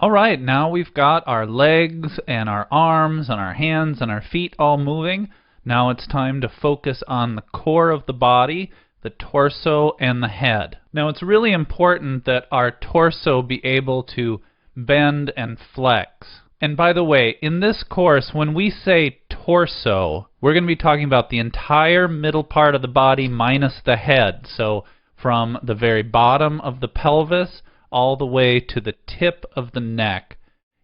Alright, now we've got our legs and our arms and our hands and our feet all moving. Now it's time to focus on the core of the body, the torso and the head. Now it's really important that our torso be able to bend and flex. And by the way, in this course, when we say torso, we're going to be talking about the entire middle part of the body minus the head. So from the very bottom of the pelvis all the way to the tip of the neck.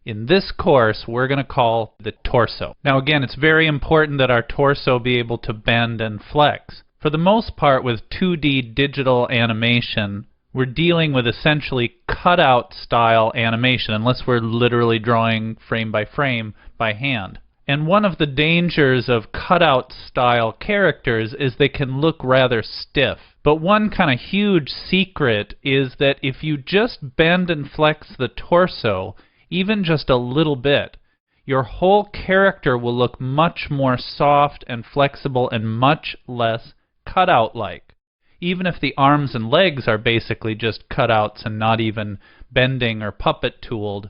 In this course, we're going to call the torso. Now again, it's very important that our torso be able to bend and flex. For the most part, with 2D digital animation, we're dealing with essentially cutout style animation, unless we're literally drawing frame by hand. And one of the dangers of cutout style characters is they can look rather stiff. But one kind of huge secret is that if you just bend and flex the torso, even just a little bit, your whole character will look much more soft and flexible and much less cutout-like. Even if the arms and legs are basically just cutouts and not even bending or puppet tooled,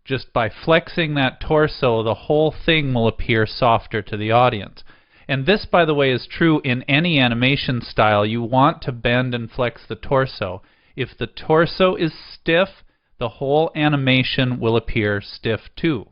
just by flexing that torso, the whole thing will appear softer to the audience. And this, by the way, is true in any animation style. You want to bend and flex the torso. If the torso is stiff, the whole animation will appear stiff too.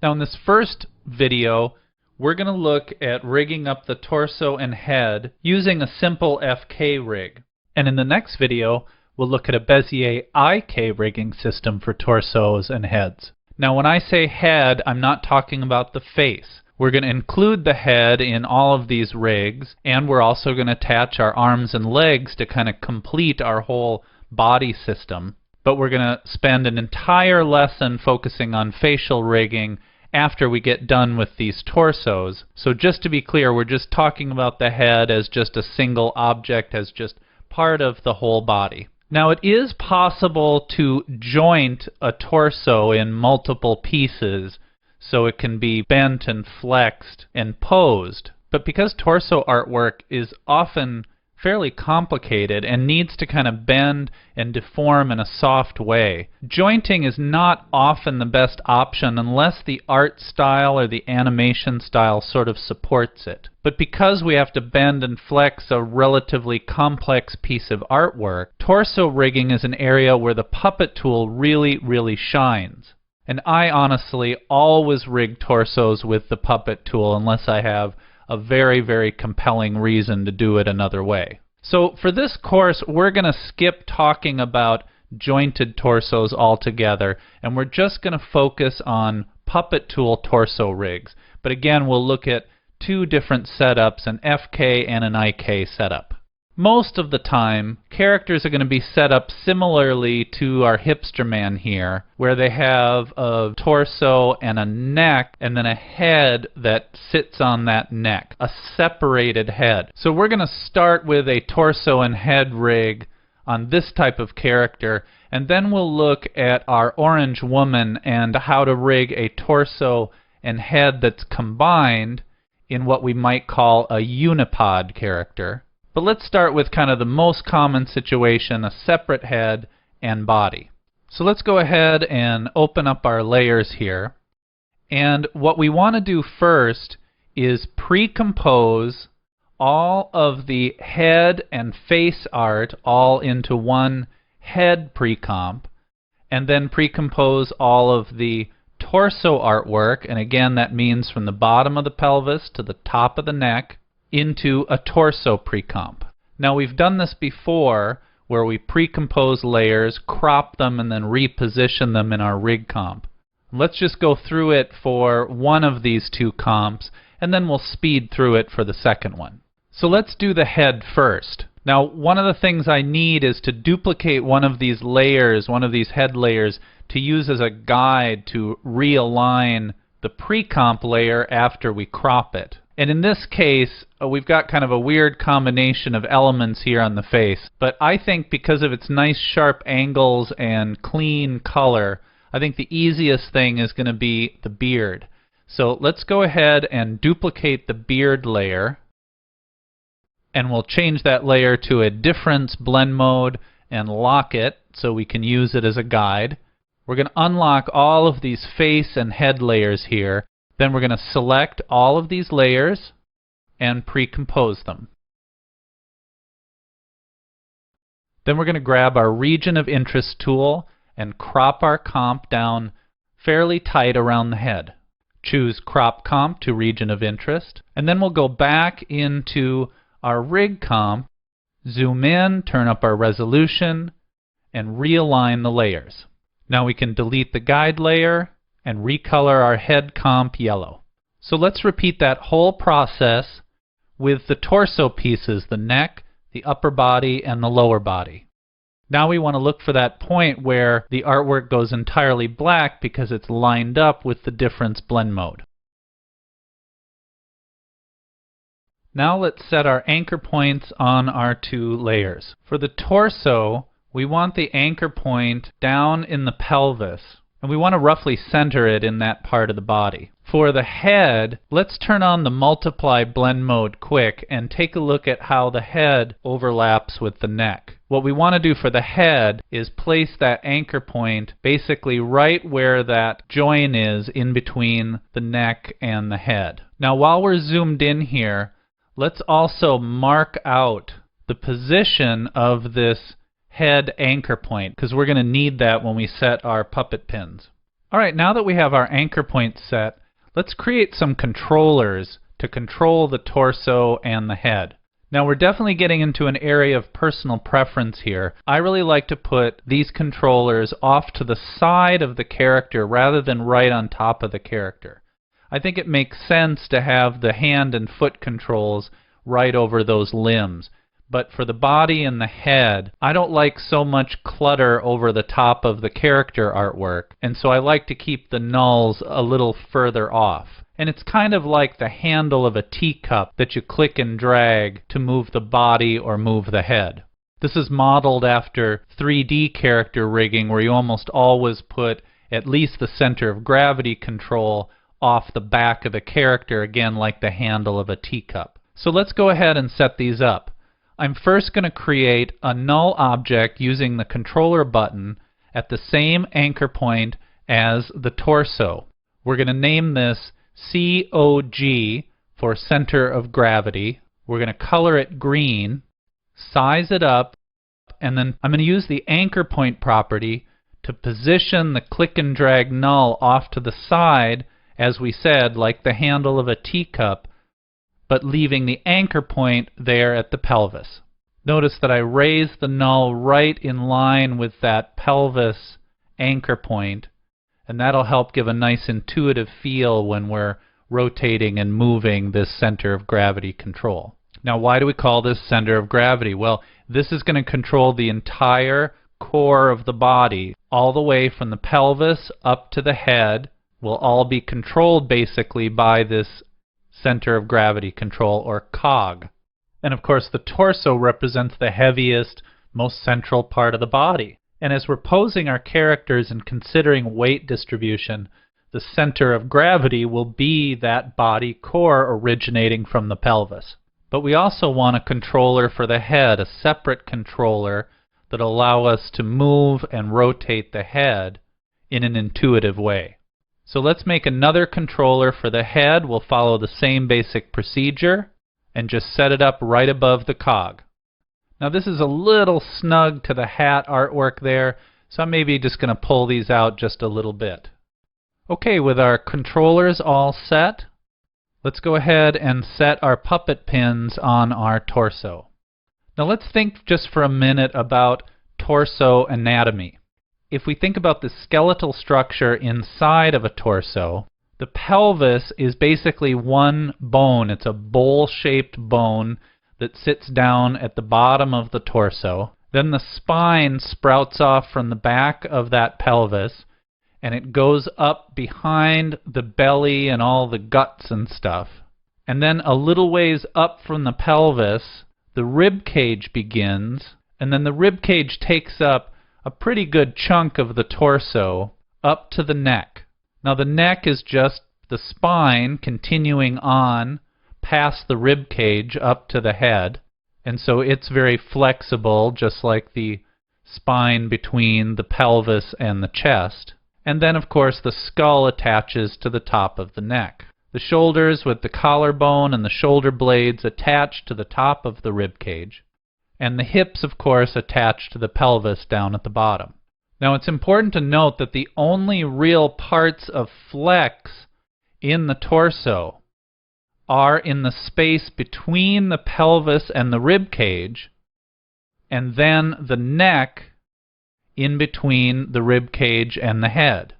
Now in this first video, we're going to look at rigging up the torso and head using a simple FK rig. And in the next video, we'll look at a Bezier IK rigging system for torsos and heads. Now when I say head, I'm not talking about the face. We're going to include the head in all of these rigs, and we're also going to attach our arms and legs to kind of complete our whole body system. But we're going to spend an entire lesson focusing on facial rigging after we get done with these torsos. So just to be clear, we're just talking about the head as just a single object, as just part of the whole body. Now it is possible to joint a torso in multiple pieces so it can be bent and flexed and posed. But because torso artwork is often fairly complicated and needs to kind of bend and deform in a soft way, jointing is not often the best option unless the art style or the animation style sort of supports it. But because we have to bend and flex a relatively complex piece of artwork, torso rigging is an area where the puppet tool really shines. And I honestly always rig torsos with the puppet tool unless I have a very compelling reason to do it another way. So for this course, we're going to skip talking about jointed torsos altogether, and we're just going to focus on puppet tool torso rigs. But again, we'll look at two different setups, an FK and an IK setup. Most of the time, characters are going to be set up similarly to our hipster man here, where they have a torso and a neck, and then a head that sits on that neck, a separated head. So we're going to start with a torso and head rig on this type of character, and then we'll look at our orange woman and how to rig a torso and head that's combined in what we might call a unipod character. But let's start with kind of the most common situation, a separate head and body. So let's go ahead and open up our layers here. And what we want to do first is pre-compose all of the head and face art all into one head pre-comp, and then pre-compose all of the torso artwork, and again that means from the bottom of the pelvis to the top of the neck, into a torso pre-comp. Now we've done this before where we pre-compose layers, crop them, and then reposition them in our rig comp. Let's just go through it for one of these two comps, and then we'll speed through it for the second one. So let's do the head first. Now one of the things I need is to duplicate one of these layers, one of these head layers, to use as a guide to realign the pre-comp layer after we crop it. And in this case, we've got kind of a weird combination of elements here on the face. But I think because of its nice sharp angles and clean color, I think the easiest thing is going to be the beard. So let's go ahead and duplicate the beard layer. And we'll change that layer to a difference blend mode and lock it so we can use it as a guide. We're going to unlock all of these face and head layers here. Then we're going to select all of these layers and pre-compose them. Then we're going to grab our region of interest tool and crop our comp down fairly tight around the head. Choose Crop Comp to Region of Interest, and then we'll go back into our Rig Comp, zoom in, turn up our resolution, and realign the layers. Now we can delete the guide layer and recolor our head comp yellow. So let's repeat that whole process with the torso pieces, the neck, the upper body, and the lower body. Now we want to look for that point where the artwork goes entirely black because it's lined up with the difference blend mode. Now let's set our anchor points on our two layers. For the torso, we want the anchor point down in the pelvis, and we want to roughly center it in that part of the body. For the head, let's turn on the multiply blend mode quick and take a look at how the head overlaps with the neck. What we want to do for the head is place that anchor point basically right where that join is in between the neck and the head. Now while we're zoomed in here, let's also mark out the position of this head anchor point, because we're going to need that when we set our puppet pins. Alright, now that we have our anchor point set, let's create some controllers to control the torso and the head. Now we're definitely getting into an area of personal preference here. I really like to put these controllers off to the side of the character rather than right on top of the character. I think it makes sense to have the hand and foot controls right over those limbs. But for the body and the head, I don't like so much clutter over the top of the character artwork, and so I like to keep the nulls a little further off. And it's kind of like the handle of a teacup that you click and drag to move the body or move the head. This is modeled after 3D character rigging, where you almost always put at least the center of gravity control off the back of the character, again like the handle of a teacup. So let's go ahead and set these up. I'm first going to create a null object using the controller button at the same anchor point as the torso. We're going to name this COG for center of gravity. We're going to color it green, size it up, and then I'm going to use the anchor point property to position the click and drag null off to the side, as we said, like the handle of a teacup, but leaving the anchor point there at the pelvis. Notice that I raise the null right in line with that pelvis anchor point, and that'll help give a nice intuitive feel when we're rotating and moving this center of gravity control. Now, why do we call this center of gravity? Well, this is going to control the entire core of the body, all the way from the pelvis up to the head, will all be controlled basically by this center of gravity control, or COG. And of course the torso represents the heaviest, most central part of the body. And as we're posing our characters and considering weight distribution, the center of gravity will be that body core originating from the pelvis. But we also want a controller for the head, a separate controller that'll allow us to move and rotate the head in an intuitive way. So let's make another controller for the head. We'll follow the same basic procedure and just set it up right above the cog. Now this is a little snug to the hat artwork there, so I'm maybe just going to pull these out just a little bit. Okay, with our controllers all set, let's go ahead and set our puppet pins on our torso. Now let's think just for a minute about torso anatomy. If we think about the skeletal structure inside of a torso, the pelvis is basically one bone. It's a bowl-shaped bone that sits down at the bottom of the torso. Then the spine sprouts off from the back of that pelvis, and it goes up behind the belly and all the guts and stuff. And then a little ways up from the pelvis, the rib cage begins, and then the rib cage takes up a pretty good chunk of the torso up to the neck. Now the neck is just the spine continuing on past the rib cage up to the head, and so it's very flexible, just like the spine between the pelvis and the chest. And then, of course, the skull attaches to the top of the neck. The shoulders with the collarbone and the shoulder blades attach to the top of the rib cage. And the hips, of course, attach to the pelvis down at the bottom. Now, it's important to note that the only real parts of flex in the torso are in the space between the pelvis and the rib cage, and then the neck in between the rib cage and the head.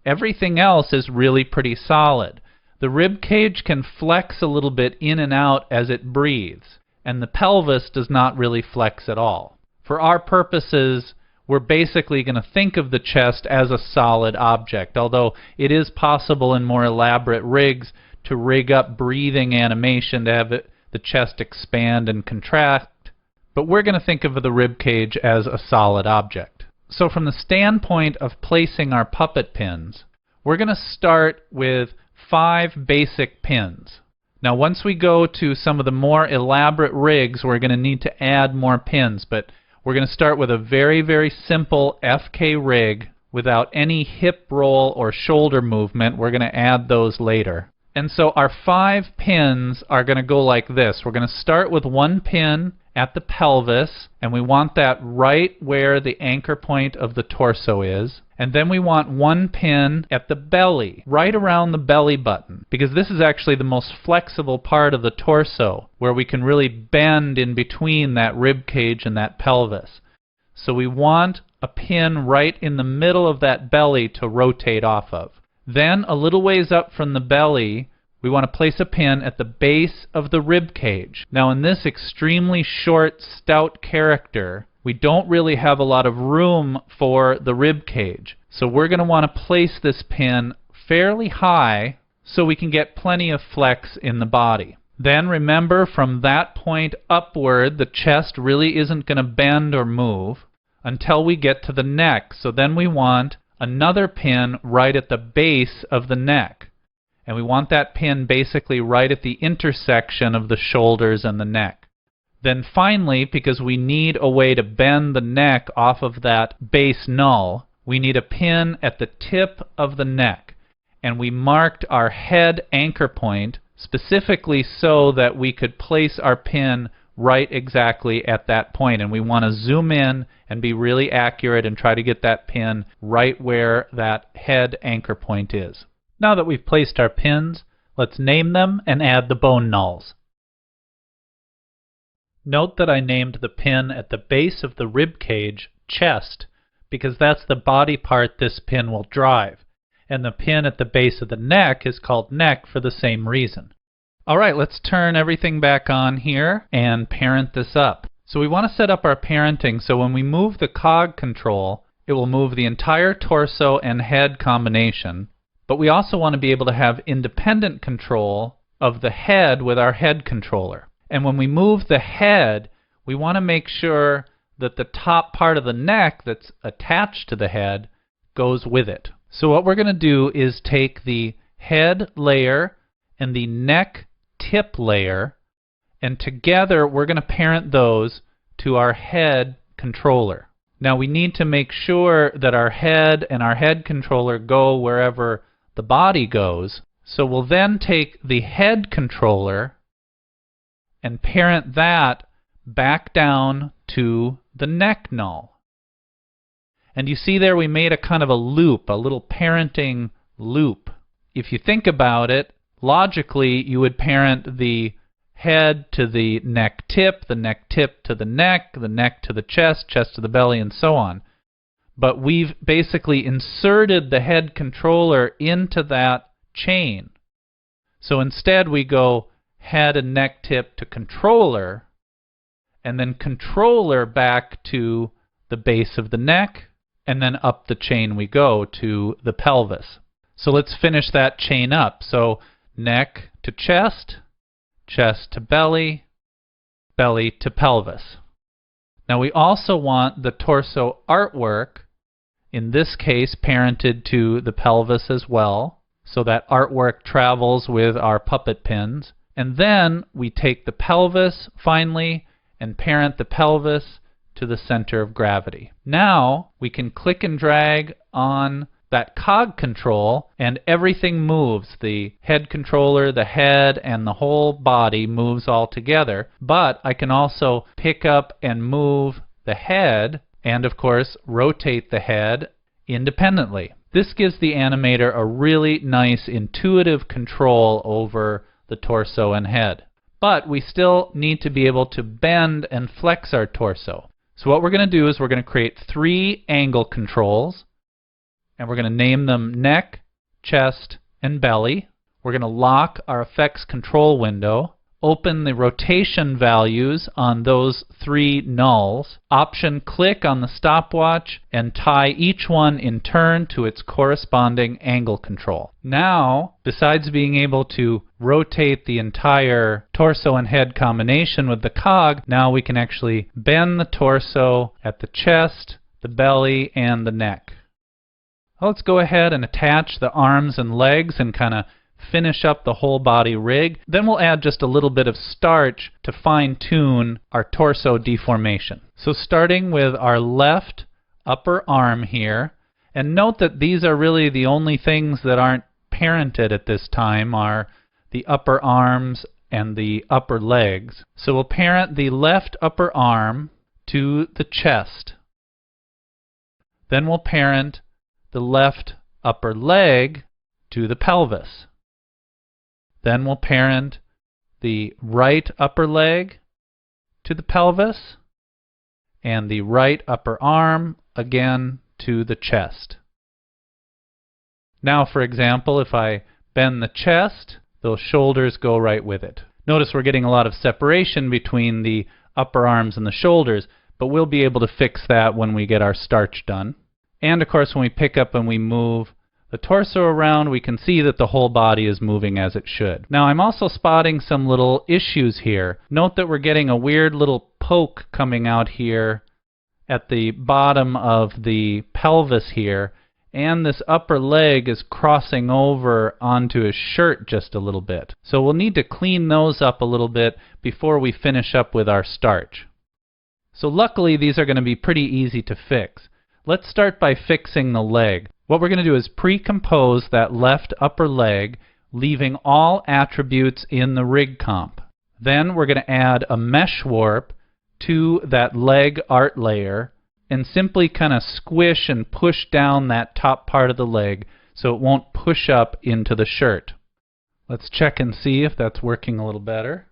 Everything else is really pretty solid. The rib cage can flex a little bit in and out as it breathes, and the pelvis does not really flex at all. For our purposes, we're basically going to think of the chest as a solid object, although it is possible in more elaborate rigs to rig up breathing animation to have the chest expand and contract, but we're going to think of the rib cage as a solid object. So from the standpoint of placing our puppet pins, we're going to start with 5 basic pins. Now, once we go to some of the more elaborate rigs, we're going to need to add more pins, but we're going to start with a very, very simple FK rig without any hip roll or shoulder movement. We're going to add those later. And so our 5 pins are going to go like this. We're going to start with 1 pin at the pelvis, and we want that right where the anchor point of the torso is. And then we want 1 pin at the belly, right around the belly button, because this is actually the most flexible part of the torso, where we can really bend in between that rib cage and that pelvis. So we want a pin right in the middle of that belly to rotate off of. Then, a little ways up from the belly, we want to place a pin at the base of the rib cage. Now, in this extremely short, stout character, we don't really have a lot of room for the rib cage. So we're going to want to place this pin fairly high so we can get plenty of flex in the body. Then remember, from that point upward, the chest really isn't going to bend or move until we get to the neck. So then we want another pin right at the base of the neck. And we want that pin basically right at the intersection of the shoulders and the neck. Then finally, because we need a way to bend the neck off of that base null, we need a pin at the tip of the neck. And we marked our head anchor point specifically so that we could place our pin right exactly at that point. And we want to zoom in and be really accurate and try to get that pin right where that head anchor point is. Now that we've placed our pins, let's name them and add the bone nulls. Note that I named the pin at the base of the rib cage chest, because that's the body part this pin will drive, and the pin at the base of the neck is called neck for the same reason. Alright, let's turn everything back on here and parent this up. So we want to set up our parenting so when we move the cog control, it will move the entire torso and head combination, but we also want to be able to have independent control of the head with our head controller. And when we move the head, we want to make sure that the top part of the neck that's attached to the head goes with it. So what we're going to do is take the head layer and the neck tip layer, and together we're going to parent those to our head controller. Now we need to make sure that our head and our head controller go wherever the body goes. So we'll then take the head controller and parent that back down to the neck null. And you see there we made a kind of a loop, a little parenting loop. If you think about it, logically you would parent the head to the neck tip to the neck to the chest to the belly, and so on. But we've basically inserted the head controller into that chain. So instead we go head and neck tip to controller, and then controller back to the base of the neck, and then up the chain we go to the pelvis. So let's finish that chain up. So neck to chest, chest to belly, belly to pelvis. Now we also want the torso artwork, in this case parented to the pelvis as well, so that artwork travels with our puppet pins. And then we take the pelvis finally and parent the pelvis to the center of gravity. Now we can click and drag on that cog control and everything moves. The head controller, the head, and the whole body moves all together. But I can also pick up and move the head and, of course, rotate the head independently. This gives the animator a really nice intuitive control over the torso and head. But we still need to be able to bend and flex our torso. So what we're going to do is we're going to create 3 angle controls, and we're going to name them neck, chest, and belly. We're going to lock our effects control window, open the rotation values on those 3 nulls, option click on the stopwatch, and tie each one in turn to its corresponding angle control. Now, besides being able to rotate the entire torso and head combination with the cog, now we can actually bend the torso at the chest, the belly, and the neck. Let's go ahead and attach the arms and legs and kind of finish up the whole body rig. Then we'll add just a little bit of starch to fine-tune our torso deformation. So starting with our left upper arm here, and note that these are really the only things that aren't parented at this time are the upper arms and the upper legs. So we'll parent the left upper arm to the chest. Then we'll parent the left upper leg to the pelvis. Then we'll parent the right upper leg to the pelvis and the right upper arm again to the chest. Now, for example, if I bend the chest, those shoulders go right with it. Notice we're getting a lot of separation between the upper arms and the shoulders, but we'll be able to fix that when we get our starch done. And of course, when we pick up and we move the torso around, we can see that the whole body is moving as it should. Now, I'm also spotting some little issues here. Note that we're getting a weird little poke coming out here at the bottom of the pelvis here, and this upper leg is crossing over onto his shirt just a little bit. So we'll need to clean those up a little bit before we finish up with our starch. So luckily, these are going to be pretty easy to fix. Let's start by fixing the leg. What we're going to do is pre-compose that left upper leg, leaving all attributes in the rig comp. Then we're going to add a mesh warp to that leg art layer and simply kind of squish and push down that top part of the leg so it won't push up into the shirt. Let's check and see if that's working a little better.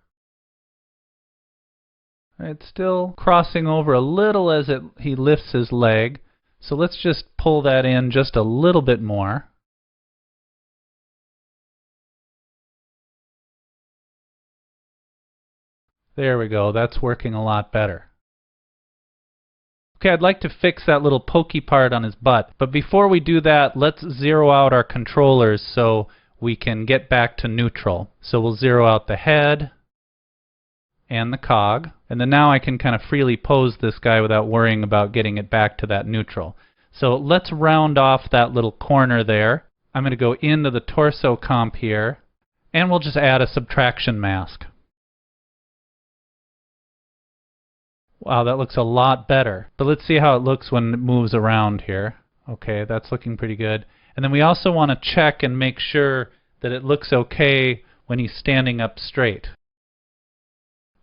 It's still crossing over a little as he lifts his leg. So let's just pull that in just a little bit more. There we go. That's working a lot better. Okay, I'd like to fix that little pokey part on his butt. But before we do that, let's zero out our controllers so we can get back to neutral. So we'll zero out the head and the cog. And then now I can kind of freely pose this guy without worrying about getting it back to that neutral. So let's round off that little corner there. I'm going to go into the torso comp here, and we'll just add a subtraction mask. Wow, that looks a lot better. But let's see how it looks when it moves around here. Okay, that's looking pretty good. And then we also want to check and make sure that it looks okay when he's standing up straight.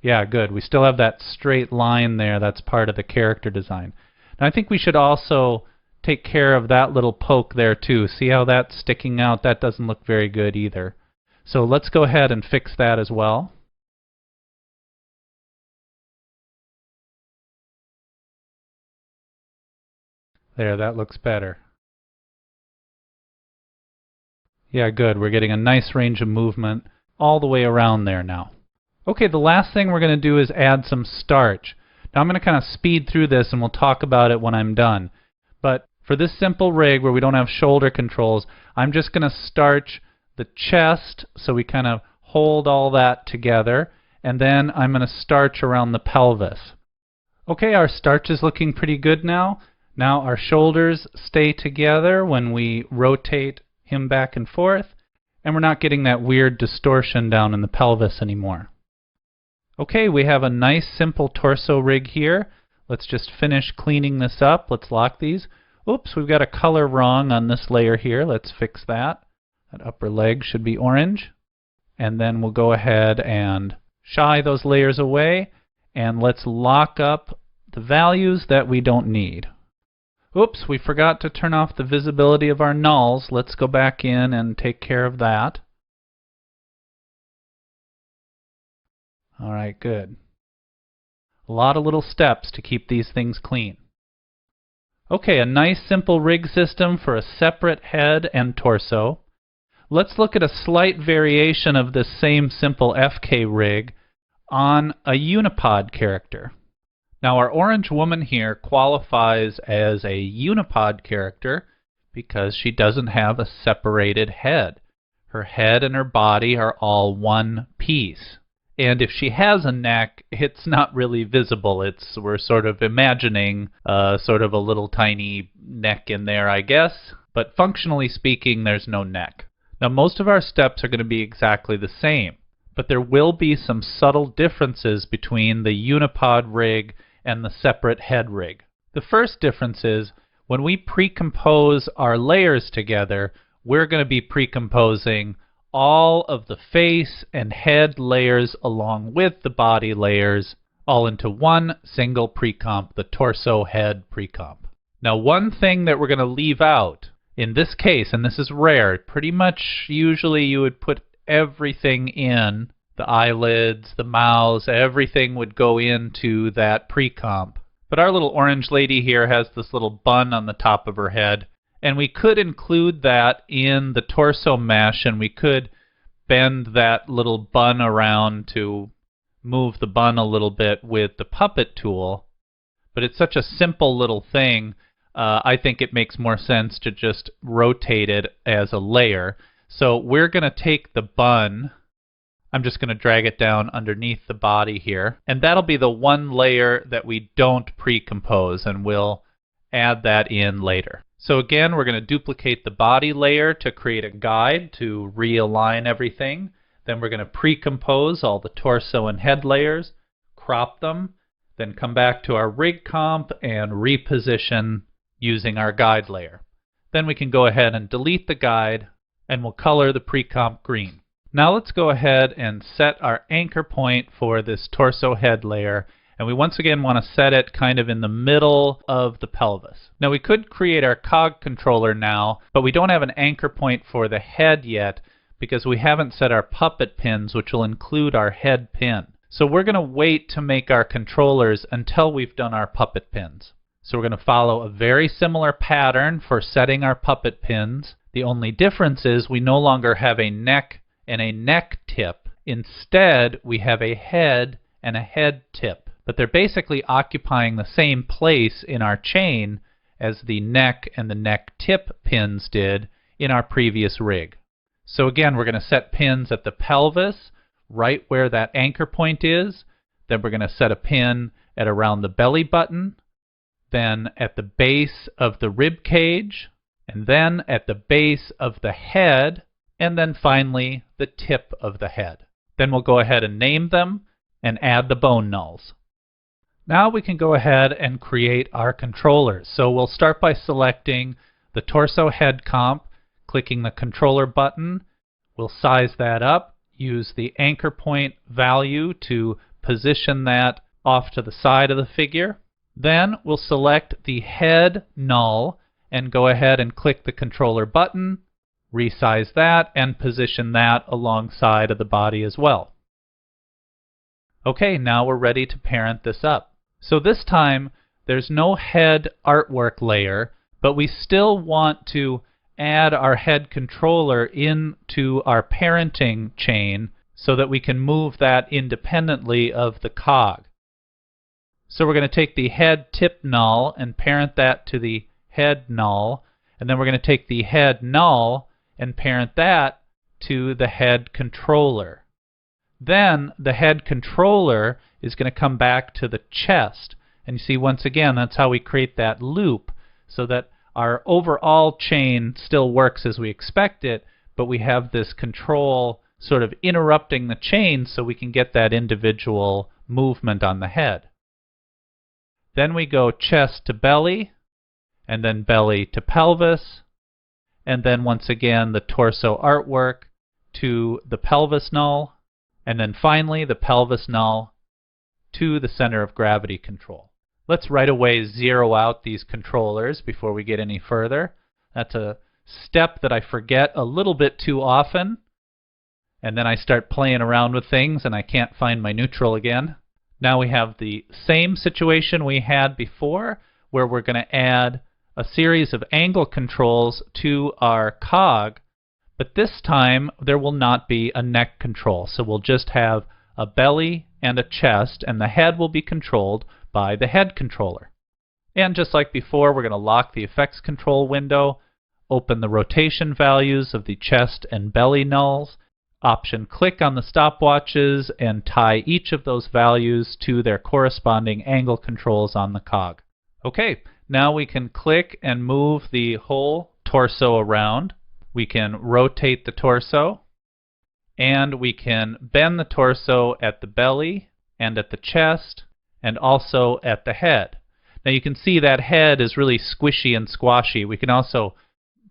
Yeah, good. We still have that straight line there. That's part of the character design. Now, I think we should also take care of that little poke there too. See how that's sticking out? That doesn't look very good either. So let's go ahead and fix that as well. There, that looks better. Yeah, good. We're getting a nice range of movement all the way around there now. Okay, the last thing we're going to do is add some starch. Now I'm going to kind of speed through this and we'll talk about it when I'm done. But for this simple rig where we don't have shoulder controls, I'm just going to starch the chest so we kind of hold all that together, and then I'm going to starch around the pelvis. Okay, our starch is looking pretty good now. Now our shoulders stay together when we rotate him back and forth, and we're not getting that weird distortion down in the pelvis anymore. Okay, we have a nice simple torso rig here. Let's just finish cleaning this up. Let's lock these. Oops, we've got a color wrong on this layer here. Let's fix that. That upper leg should be orange. And then we'll go ahead and shy those layers away. And let's lock up the values that we don't need. Oops, we forgot to turn off the visibility of our nulls. Let's go back in and take care of that. All right, good. A lot of little steps to keep these things clean. Okay, a nice simple rig system for a separate head and torso. Let's look at a slight variation of this same simple FK rig on a Unipod character. Now our orange woman here qualifies as a Unipod character because she doesn't have a separated head. Her head and her body are all one piece. And if she has a neck, it's not really visible. We're sort of imagining sort of a little tiny neck in there, I guess. But functionally speaking, there's no neck. Now most of our steps are going to be exactly the same. But there will be some subtle differences between the Unipod rig and the separate head rig. The first difference is when we precompose our layers together, we're going to be precomposing all of the face and head layers along with the body layers all into one single precomp, the torso head precomp. Now one thing that we're going to leave out in this case, and this is rare, pretty much usually you would put everything in, the eyelids, the mouths, everything would go into that precomp. But our little orange lady here has this little bun on the top of her head. And we could include that in the torso mesh, and we could bend that little bun around to move the bun a little bit with the puppet tool. But it's such a simple little thing, I think it makes more sense to just rotate it as a layer. So we're going to take the bun, I'm just going to drag it down underneath the body here, and that'll be the one layer that we don't precompose, and we'll add that in later. So again, we're going to duplicate the body layer to create a guide to realign everything. Then we're going to precompose all the torso and head layers, crop them, then come back to our rig comp and reposition using our guide layer. Then we can go ahead and delete the guide, and we'll color the precomp green. Now let's go ahead and set our anchor point for this torso head layer. And we once again want to set it kind of in the middle of the pelvis. Now we could create our cog controller now, but we don't have an anchor point for the head yet because we haven't set our puppet pins, which will include our head pin. So we're going to wait to make our controllers until we've done our puppet pins. So we're going to follow a very similar pattern for setting our puppet pins. The only difference is we no longer have a neck and a neck tip. Instead, we have a head and a head tip. But they're basically occupying the same place in our chain as the neck and the neck tip pins did in our previous rig. So again, we're going to set pins at the pelvis, right where that anchor point is. Then we're going to set a pin at around the belly button, then at the base of the rib cage, and then at the base of the head, and then finally the tip of the head. Then we'll go ahead and name them and add the bone nulls. Now we can go ahead and create our controllers. So we'll start by selecting the torso head comp, clicking the controller button. We'll size that up, use the anchor point value to position that off to the side of the figure. Then we'll select the head null and go ahead and click the controller button, resize that, and position that alongside of the body as well. Okay, now we're ready to parent this up. So this time, there's no head artwork layer, but we still want to add our head controller into our parenting chain so that we can move that independently of the cog. So we're going to take the head tip null and parent that to the head null, and then we're going to take the head null and parent that to the head controller. Then the head controller is going to come back to the chest. And you see, once again, that's how we create that loop so that our overall chain still works as we expect it, but we have this control sort of interrupting the chain so we can get that individual movement on the head. Then we go chest to belly, and then belly to pelvis, and then once again the torso artwork to the pelvis null, and then finally the pelvis null to the center of gravity control. Let's right away zero out these controllers before we get any further. That's a step that I forget a little bit too often, and then I start playing around with things and I can't find my neutral again. Now we have the same situation we had before, where we're going to add a series of angle controls to our cog, but this time there will not be a neck control. So we'll just have a belly and a chest, and the head will be controlled by the head controller. And just like before, we're going to lock the effects control window, open the rotation values of the chest and belly nulls, option click on the stopwatches, and tie each of those values to their corresponding angle controls on the cog. Okay, now we can click and move the whole torso around. We can rotate the torso, and we can bend the torso at the belly and at the chest and also at the head. Now you can see that head is really squishy and squashy. We can also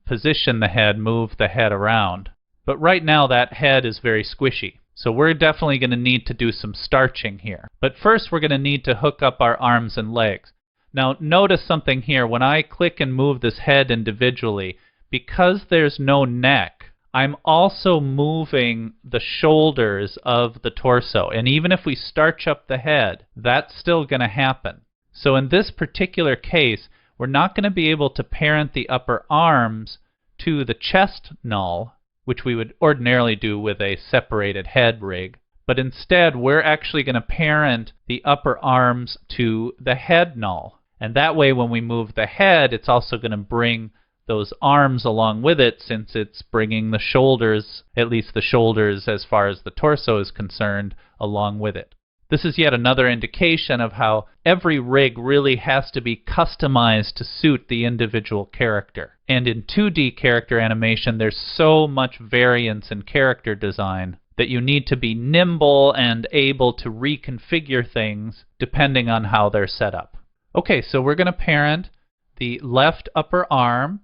position the head, move the head around. But right now that head is very squishy. So we're definitely going to need to do some starching here. But first we're going to need to hook up our arms and legs. Now notice something here. When I click and move this head individually, because there's no neck, I'm also moving the shoulders of the torso. And even if we starch up the head, that's still going to happen. So in this particular case, we're not going to be able to parent the upper arms to the chest null, which we would ordinarily do with a separated head rig. But instead, we're actually going to parent the upper arms to the head null. And that way, when we move the head, it's also going to bring those arms along with it, since it's bringing the shoulders, at least the shoulders as far as the torso is concerned, along with it. This is yet another indication of how every rig really has to be customized to suit the individual character. And in 2D character animation, there's so much variance in character design that you need to be nimble and able to reconfigure things depending on how they're set up. Okay, so we're going to parent the left upper arm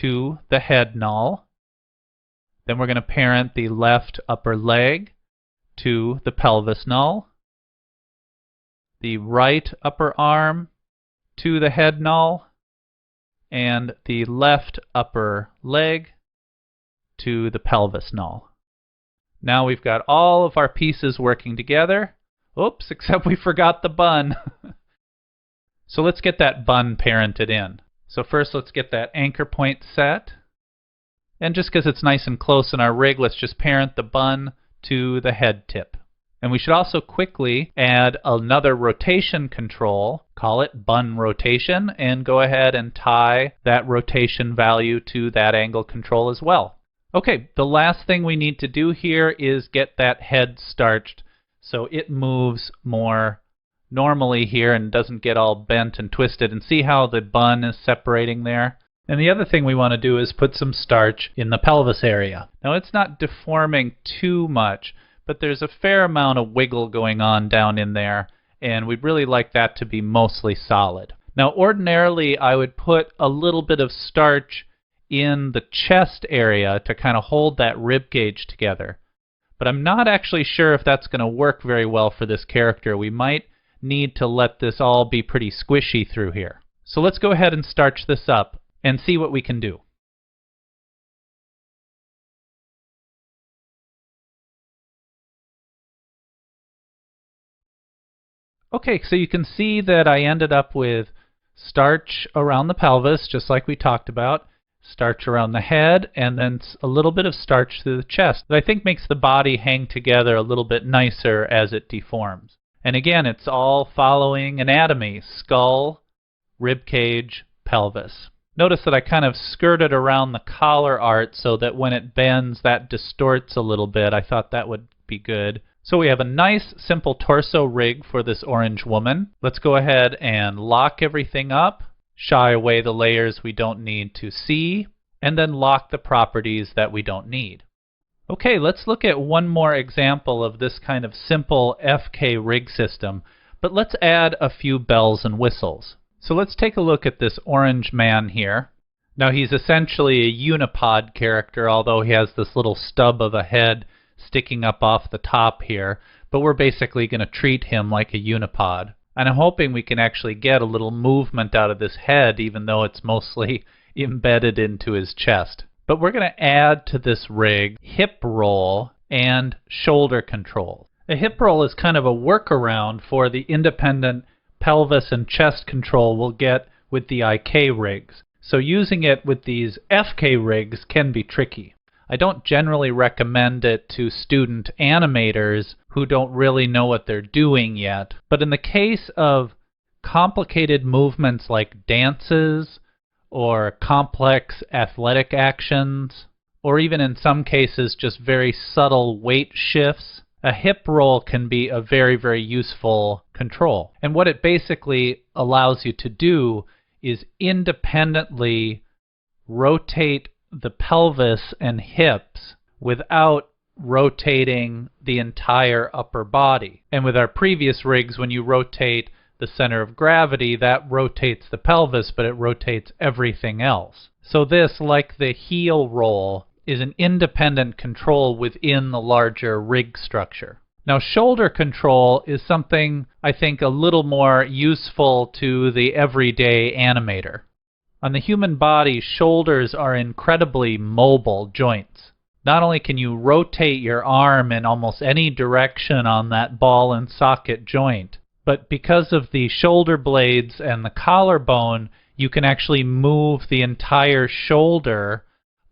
to the head null. Then we're going to parent the left upper leg to the pelvis null. The right upper arm to the head null, and the left upper leg to the pelvis null. Now we've got all of our pieces working together. Oops, except we forgot the bun. So let's get that bun parented in. So first let's get that anchor point set. And just because it's nice and close in our rig, let's just parent the bun to the head tip. And we should also quickly add another rotation control, call it bun rotation, and go ahead and tie that rotation value to that angle control as well. Okay, the last thing we need to do here is get that head starched so it moves more normally here and doesn't get all bent and twisted. And see how the bun is separating there? And the other thing we want to do is put some starch in the pelvis area. Now it's not deforming too much, but there's a fair amount of wiggle going on down in there, and we'd really like that to be mostly solid. Now ordinarily I would put a little bit of starch in the chest area to kind of hold that rib cage together. But I'm not actually sure if that's going to work very well for this character. We might need to let this all be pretty squishy through here. So let's go ahead and starch this up and see what we can do. Okay, so you can see that I ended up with starch around the pelvis, just like we talked about, starch around the head, and then a little bit of starch through the chest that I think makes the body hang together a little bit nicer as it deforms. And again, it's all following anatomy: skull, rib cage, pelvis. Notice that I kind of skirted around the collar art so that when it bends, that distorts a little bit. I thought that would be good. So we have a nice simple torso rig for this orange woman. Let's go ahead and lock everything up, shy away the layers we don't need to see, and then lock the properties that we don't need. Okay, let's look at one more example of this kind of simple FK rig system. But let's add a few bells and whistles. So let's take a look at this orange man here. Now he's essentially a unipod character, although he has this little stub of a head sticking up off the top here. But we're basically going to treat him like a unipod. And I'm hoping we can actually get a little movement out of this head, even though it's mostly embedded into his chest. But we're going to add to this rig hip roll and shoulder control. A hip roll is kind of a workaround for the independent pelvis and chest control we'll get with the IK rigs. So using it with these FK rigs can be tricky. I don't generally recommend it to student animators who don't really know what they're doing yet. But in the case of complicated movements like dances or complex athletic actions, or even in some cases just very subtle weight shifts, a hip roll can be a very, very useful control. And what it basically allows you to do is independently rotate the pelvis and hips without rotating the entire upper body. And with our previous rigs, when you rotate the center of gravity, that rotates the pelvis, but it rotates everything else. So this, like the heel roll, is an independent control within the larger rig structure. Now, shoulder control is something I think a little more useful to the everyday animator. On the human body, shoulders are incredibly mobile joints. Not only can you rotate your arm in almost any direction on that ball and socket joint, but because of the shoulder blades and the collarbone, you can actually move the entire shoulder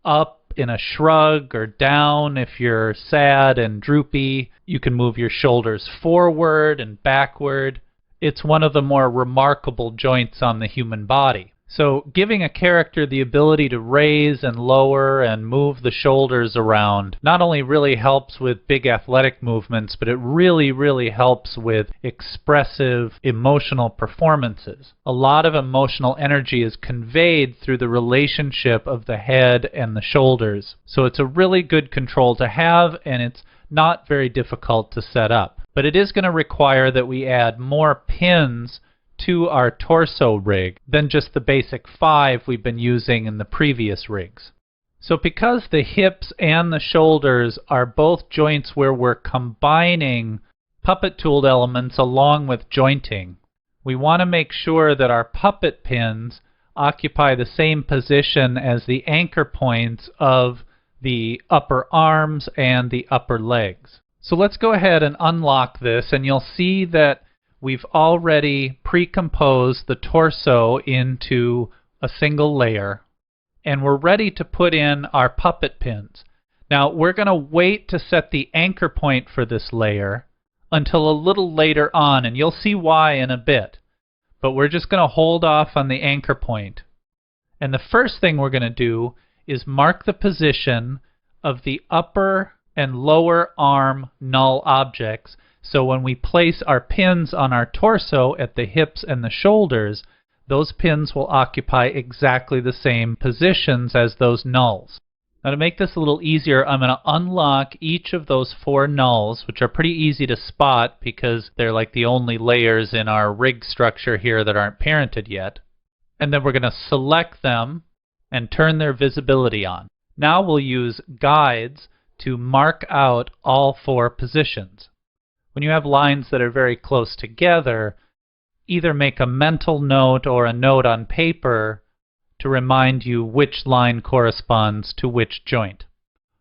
up in a shrug or down if you're sad and droopy. You can move your shoulders forward and backward. It's one of the more remarkable joints on the human body. So giving a character the ability to raise and lower and move the shoulders around not only really helps with big athletic movements, but it really, really helps with expressive emotional performances. A lot of emotional energy is conveyed through the relationship of the head and the shoulders. So it's a really good control to have, and it's not very difficult to set up. But it is going to require that we add more pins to our torso rig than just the basic 5 we've been using in the previous rigs. So because the hips and the shoulders are both joints where we're combining puppet tooled elements along with jointing, we want to make sure that our puppet pins occupy the same position as the anchor points of the upper arms and the upper legs. So let's go ahead and unlock this, and you'll see that we've already pre-composed the torso into a single layer, and we're ready to put in our puppet pins. Now, we're going to wait to set the anchor point for this layer until a little later on, and you'll see why in a bit. But we're just going to hold off on the anchor point. And the first thing we're going to do is mark the position of the upper and lower arm null objects. So when we place our pins on our torso at the hips and the shoulders, those pins will occupy exactly the same positions as those nulls. Now to make this a little easier, I'm going to unlock each of those 4 nulls, which are pretty easy to spot because they're like the only layers in our rig structure here that aren't parented yet. And then we're going to select them and turn their visibility on. Now we'll use guides to mark out all 4 positions. When you have lines that are very close together, either make a mental note or a note on paper to remind you which line corresponds to which joint.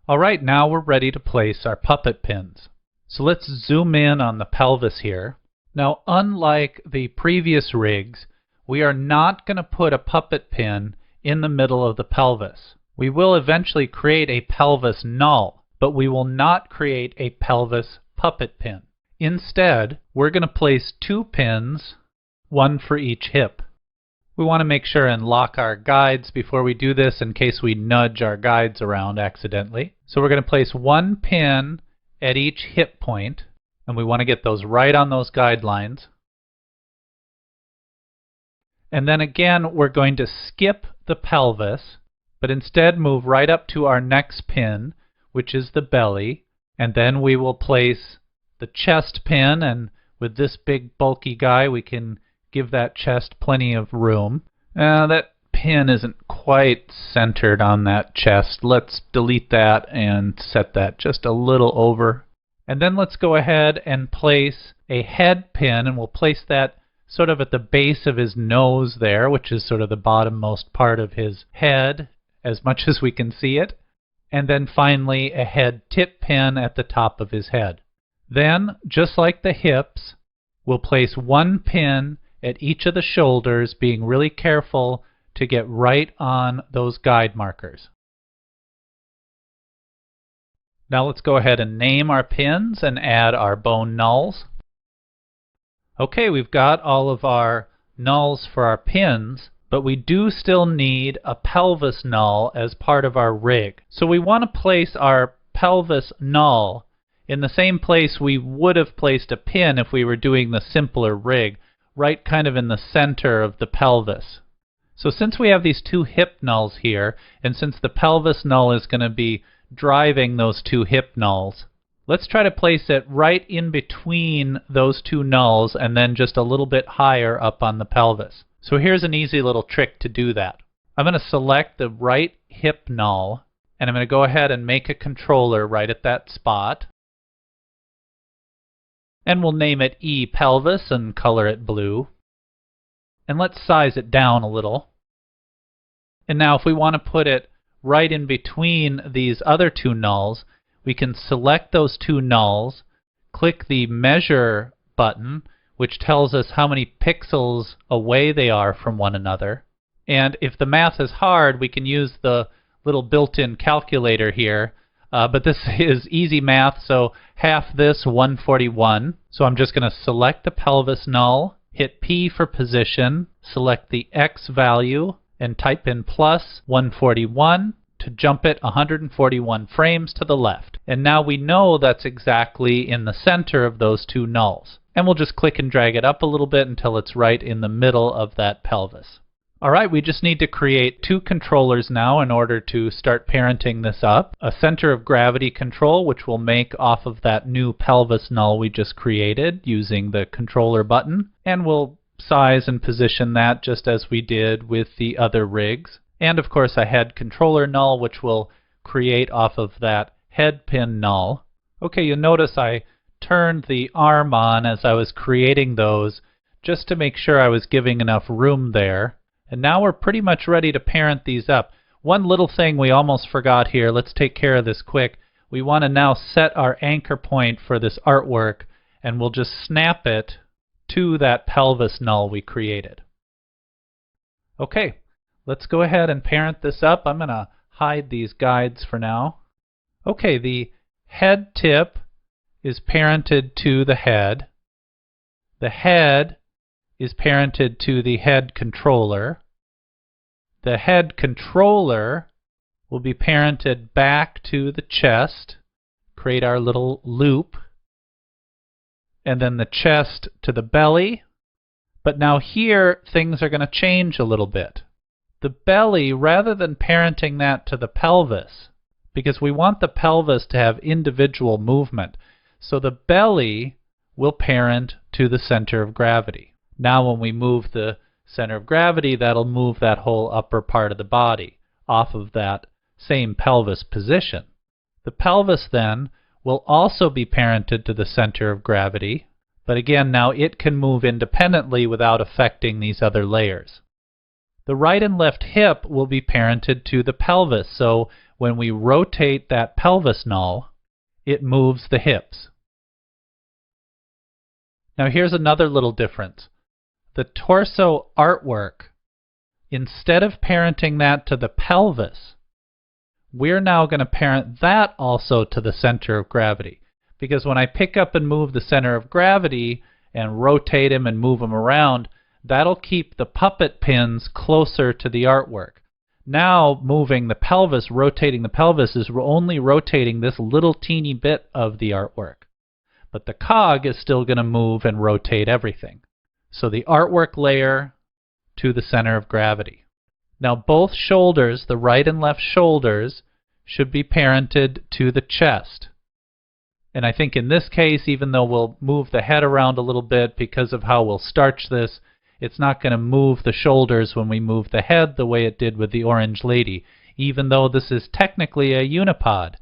All right, now we're ready to place our puppet pins. So let's zoom in on the pelvis here. Now, unlike the previous rigs, we are not going to put a puppet pin in the middle of the pelvis. We will eventually create a pelvis null, but we will not create a pelvis puppet pin. Instead, we're going to place 2 pins, 1 for each hip. We want to make sure and lock our guides before we do this in case we nudge our guides around accidentally. So we're going to place 1 pin at each hip point, and we want to get those right on those guidelines. And then again, we're going to skip the pelvis, but instead move right up to our next pin, which is the belly, and then we will place the chest pin, and With this big bulky guy, we can give that chest plenty of room. That pin isn't quite centered on that chest. Let's delete that and set that just a little over. And then let's go ahead and place a head pin, and we'll place that sort of at the base of his nose there, which is sort of the bottommost part of his head, as much as we can see it. And then finally a head tip pin at the top of his head. Then, just like the hips, we'll place one pin at each of the shoulders, being really careful to get right on those guide markers. Now let's go ahead and name our pins and add our bone nulls. Okay, we've got all of our nulls for our pins, but we do still need a pelvis null as part of our rig. So we want to place our pelvis null in the same place we would have placed a pin if we were doing the simpler rig, right kind of in the center of the pelvis. So since we have these two hip nulls here, and since the pelvis null is going to be driving those two hip nulls, let's try to place it right in between those two nulls and then just a little bit higher up on the pelvis. So here's an easy little trick to do that. I'm going to select the right hip null, and I'm going to go ahead and make a controller right at that spot. And we'll name it E pelvis and color it blue. And let's size it down a little. And now if we want to put it right in between these other two nulls, we can select those two nulls, click the measure button, which tells us how many pixels away they are from one another. And if the math is hard, we can use the little built-in calculator here. But this is easy math, so half this, 141. So I'm just going to select the pelvis null, hit P for position, select the X value, and type in plus 141 to jump it 141 frames to the left. And now we know that's exactly in the center of those two nulls. And we'll just click and drag it up a little bit until it's right in the middle of that pelvis. Alright, we just need to create two controllers now in order to start parenting this up. A center of gravity control, which we'll make off of that new pelvis null we just created using the controller button. And we'll size and position that just as we did with the other rigs. And of course a head controller null, which we'll create off of that head pin null. Okay, you'll notice I turned the arm on as I was creating those just to make sure I was giving enough room there. And now we're pretty much ready to parent these up. One little thing we almost forgot here, let's take care of this quick. We want to now set our anchor point for this artwork, and we'll just snap it to that pelvis null we created. Okay, let's go ahead and parent this up. I'm going to hide these guides for now. Okay, the head tip is parented to the head. The head is parented to the head controller. The head controller will be parented back to the chest, create our little loop, and then the chest to the belly. But now here things are going to change a little bit. The belly, rather than parenting that to the pelvis, because we want the pelvis to have individual movement, so the belly will parent to the center of gravity. Now when we move the center of gravity, that'll move that whole upper part of the body off of that same pelvis position. The pelvis then will also be parented to the center of gravity, but again now it can move independently without affecting these other layers. The right and left hip will be parented to the pelvis, so when we rotate that pelvis null, it moves the hips. Now here's another little difference. The torso artwork, instead of parenting that to the pelvis, we're now going to parent that also to the center of gravity. Because when I pick up and move the center of gravity and rotate him and move him around, that'll keep the puppet pins closer to the artwork. Now moving the pelvis, rotating the pelvis, is only rotating this little teeny bit of the artwork. But the cog is still going to move and rotate everything. So the artwork layer to the center of gravity. Now both shoulders, the right and left shoulders, should be parented to the chest. And I think in this case, even though we'll move the head around a little bit because of how we'll starch this, it's not going to move the shoulders when we move the head the way it did with the orange lady, even though this is technically a unipod.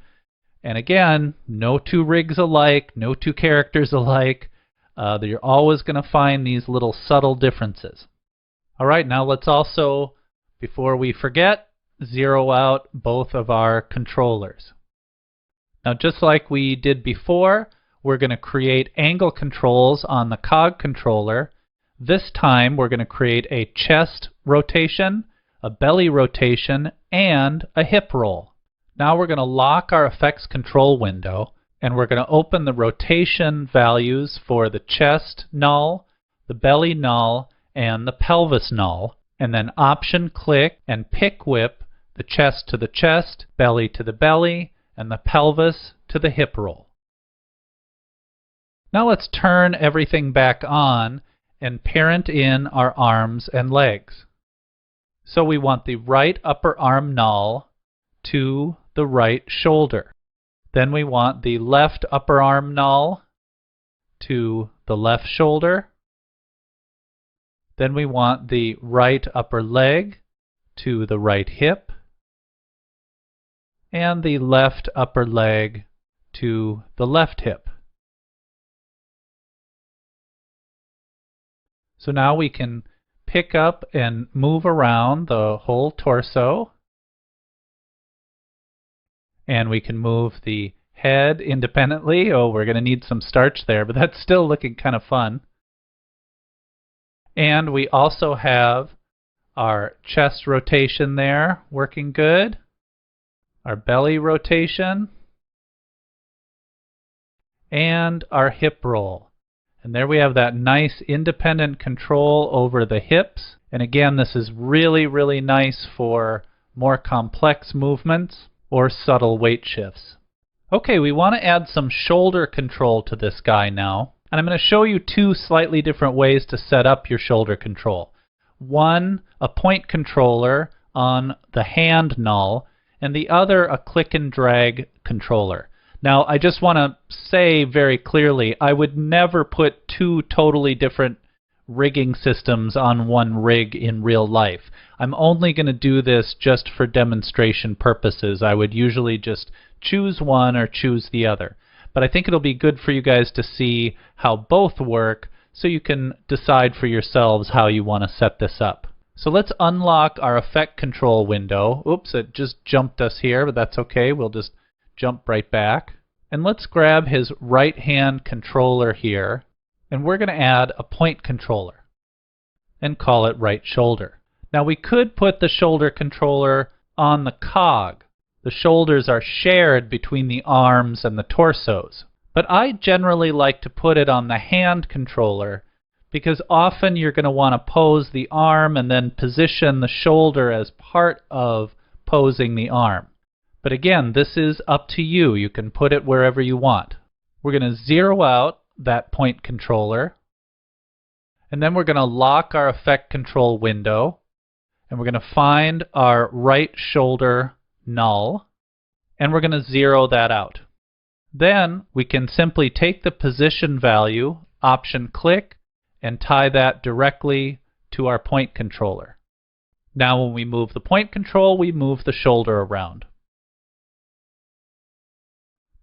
And again, no two rigs alike, no two characters alike. You're always going to find these little subtle differences. All right, now let's also, before we forget, zero out both of our controllers. Now, just like we did before, we're going to create angle controls on the cog controller. This time, we're going to create a chest rotation, a belly rotation, and a hip roll. Now we're going to lock our effects control window, and we're going to open the rotation values for the chest null, the belly null, and the pelvis null, and then option click and pick whip the chest to the chest, belly to the belly, and the pelvis to the hip roll. Now let's turn everything back on and parent in our arms and legs. So we want the right upper arm null to the right shoulder. Then we want the left upper arm null to the left shoulder. Then we want the right upper leg to the right hip, and the left upper leg to the left hip. So now we can pick up and move around the whole torso, and we can move the head independently. Oh, we're going to need some starch there, but that's still looking kind of fun. And we also have our chest rotation there working good, our belly rotation, and our hip roll. And there we have that nice independent control over the hips. And again, this is really, really nice for more complex movements or subtle weight shifts. Okay, we want to add some shoulder control to this guy now. And I'm going to show you two slightly different ways to set up your shoulder control. One, a point controller on the hand null, and the other, a click and drag controller. Now, I just want to say very clearly, I would never put two totally different rigging systems on one rig in real life. I'm only going to do this just for demonstration purposes. I would usually just choose one or choose the other. But I think it'll be good for you guys to see how both work so you can decide for yourselves how you want to set this up. So let's unlock our effect control window. Oops, it just jumped us here, but that's okay. We'll just jump right back. And let's grab his right hand controller here, and we're going to add a point controller and call it right shoulder. Now we could put the shoulder controller on the cog. The shoulders are shared between the arms and the torsos. But I generally like to put it on the hand controller because often you're going to want to pose the arm and then position the shoulder as part of posing the arm. But again, this is up to you. You can put it wherever you want. We're going to zero out that point controller, and then we're going to lock our effect control window, and we're going to find our right shoulder null, and we're going to zero that out. Then we can simply take the position value, option click, and tie that directly to our point controller. Now when we move the point control, we move the shoulder around.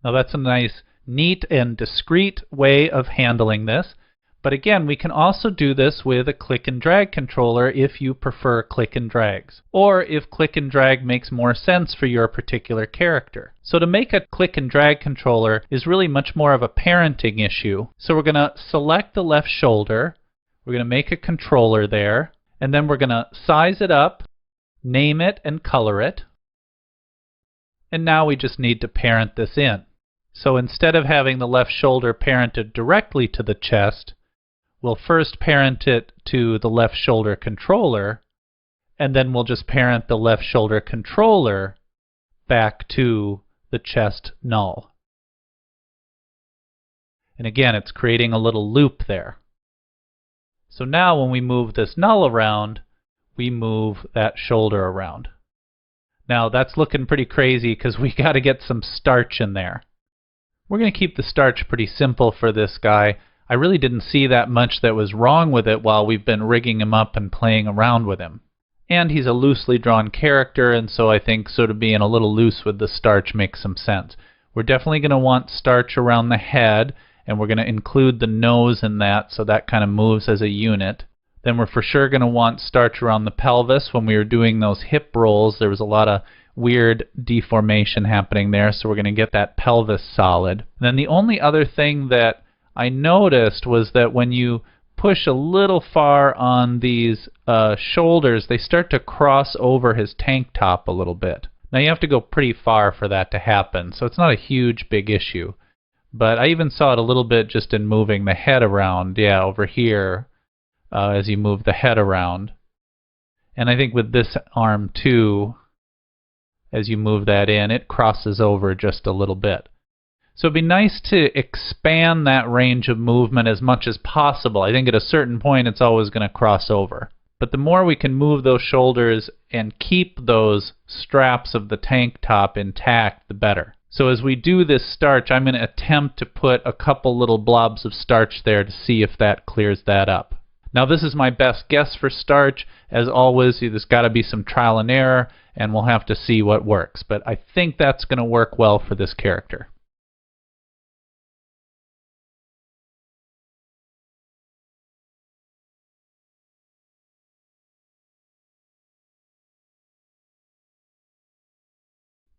Now that's a nice, neat, and discreet way of handling this. But again, we can also do this with a click and drag controller if you prefer click and drags, or if click and drag makes more sense for your particular character. So to make a click and drag controller is really much more of a parenting issue. So we're going to select the left shoulder, we're going to make a controller there, and then we're going to size it up, name it, and color it. And now we just need to parent this in. So instead of having the left shoulder parented directly to the chest, we'll first parent it to the left shoulder controller, and then we'll just parent the left shoulder controller back to the chest null. And again, it's creating a little loop there. So now when we move this null around, we move that shoulder around. Now that's looking pretty crazy because we got to get some starch in there. We're going to keep the starch pretty simple for this guy. I really didn't see that much that was wrong with it while we've been rigging him up and playing around with him. And he's a loosely drawn character, and so I think sort of being a little loose with the starch makes some sense. We're definitely going to want starch around the head, and we're going to include the nose in that, so that kind of moves as a unit. Then we're for sure going to want starch around the pelvis. When we were doing those hip rolls, there was a lot of weird deformation happening there, so we're going to get that pelvis solid. And then the only other thing that I noticed was that when you push a little far on these shoulders, they start to cross over his tank top a little bit. Now you have to go pretty far for that to happen, so it's not a huge big issue. But I even saw it a little bit just in moving the head around, yeah, over here, as you move the head around. And I think with this arm too, as you move that in, it crosses over just a little bit. So it'd be nice to expand that range of movement as much as possible. I think at a certain point it's always going to cross over. But the more we can move those shoulders and keep those straps of the tank top intact, the better. So as we do this starch, I'm going to attempt to put a couple little blobs of starch there to see if that clears that up. Now this is my best guess for starch. As always, there's got to be some trial and error, and we'll have to see what works. But I think that's going to work well for this character.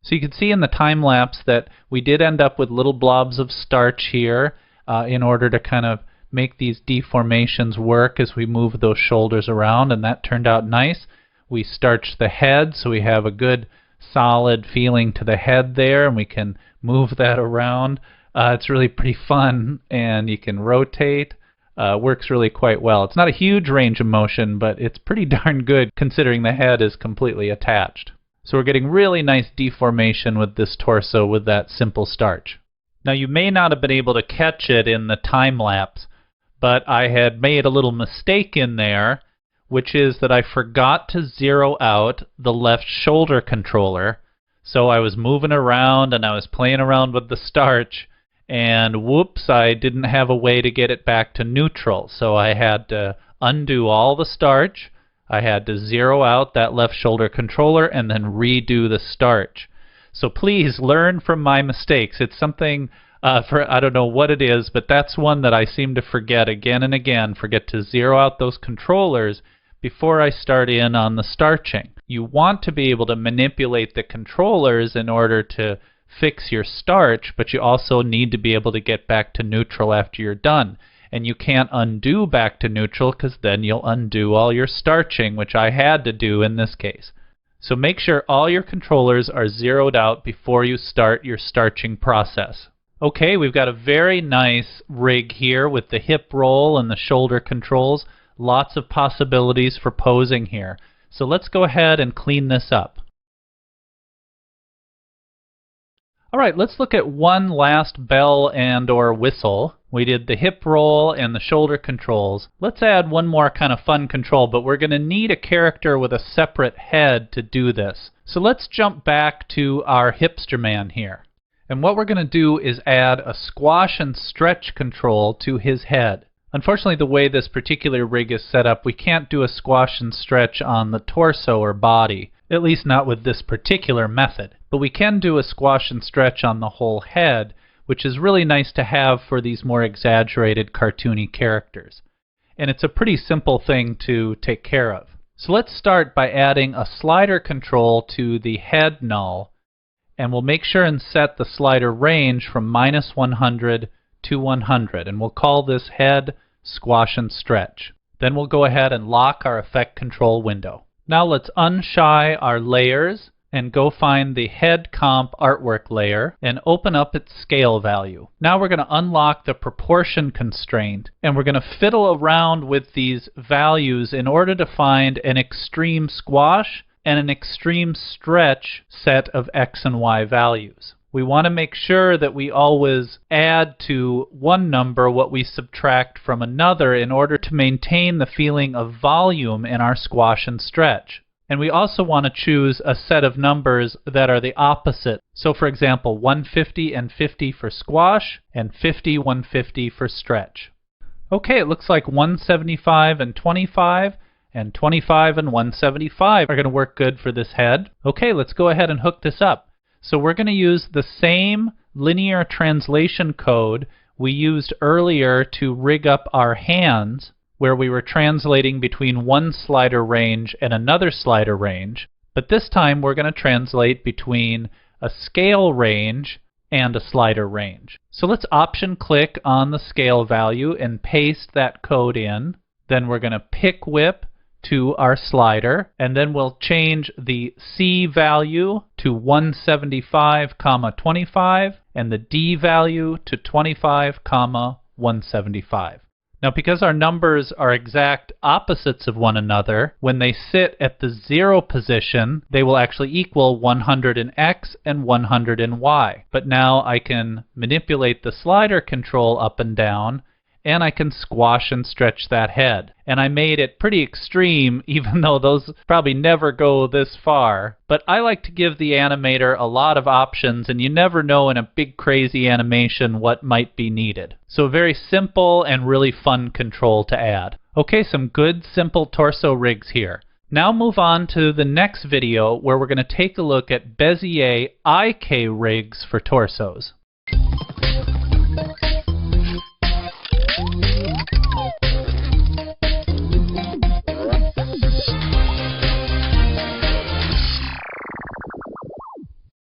So you can see in the time lapse that we did end up with little blobs of starch here in order to kind of make these deformations work as we move those shoulders around, and that turned out nice. We starched the head, so we have a good solid feeling to the head there, and we can move that around. It's really pretty fun, and you can rotate. Works really quite well. It's not a huge range of motion, but it's pretty darn good considering the head is completely attached. So we're getting really nice deformation with this torso with that simple starch. Now you may not have been able to catch it in the time lapse, but I had made a little mistake in there, which is that I forgot to zero out the left shoulder controller. So I was moving around and I was playing around with the starch, and whoops, I didn't have a way to get it back to neutral. So I had to undo all the starch. I had to zero out that left shoulder controller and then redo the starch. So please learn from my mistakes. It's something I don't know what it is, but that's one that I seem to forget again and again. Forget to zero out those controllers before I start in on the starching. You want to be able to manipulate the controllers in order to fix your starch, but you also need to be able to get back to neutral after you're done. And you can't undo back to neutral because then you'll undo all your starching, which I had to do in this case. So make sure all your controllers are zeroed out before you start your starching process. Okay, we've got a very nice rig here with the hip roll and the shoulder controls. Lots of possibilities for posing here. So let's go ahead and clean this up. Alright, let's look at one last bell and or whistle. We did the hip roll and the shoulder controls. Let's add one more kind of fun control, but we're going to need a character with a separate head to do this. So let's jump back to our hipster man here. And what we're going to do is add a squash and stretch control to his head. Unfortunately, the way this particular rig is set up, we can't do a squash and stretch on the torso or body, at least not with this particular method. But we can do a squash and stretch on the whole head, which is really nice to have for these more exaggerated cartoony characters. And it's a pretty simple thing to take care of. So let's start by adding a slider control to the head null, and we'll make sure and set the slider range from -100 to 100, and we'll call this head squash and stretch. Then we'll go ahead and lock our effect control window. Now let's unshy our layers and go find the head comp artwork layer and open up its scale value. Now we're going to unlock the proportion constraint, and we're going to fiddle around with these values in order to find an extreme squash and an extreme stretch set of X and Y values. We want to make sure that we always add to one number what we subtract from another in order to maintain the feeling of volume in our squash and stretch. And we also want to choose a set of numbers that are the opposite. So for example, 150 and 50 for squash, and 50, 150 for stretch. Okay, it looks like 175 and 25, and 25 and 175 are going to work good for this head. Okay, let's go ahead and hook this up. So we're going to use the same linear translation code we used earlier to rig up our hands, where we were translating between one slider range and another slider range. But this time we're going to translate between a scale range and a slider range. So let's option click on the scale value and paste that code in. Then we're going to pick whip to our slider, and then we'll change the C value to 175, 25, and the D value to 25, 175. Now, because our numbers are exact opposites of one another, when they sit at the 0 position, they will actually equal 100 in X and 100 in Y. But now I can manipulate the slider control up and down, and I can squash and stretch that head. And I made it pretty extreme, even though those probably never go this far. But I like to give the animator a lot of options, and you never know in a big crazy animation what might be needed. So very simple and really fun control to add. Okay, some good simple torso rigs here. Now move on to the next video where we're going to take a look at Bezier IK rigs for torsos.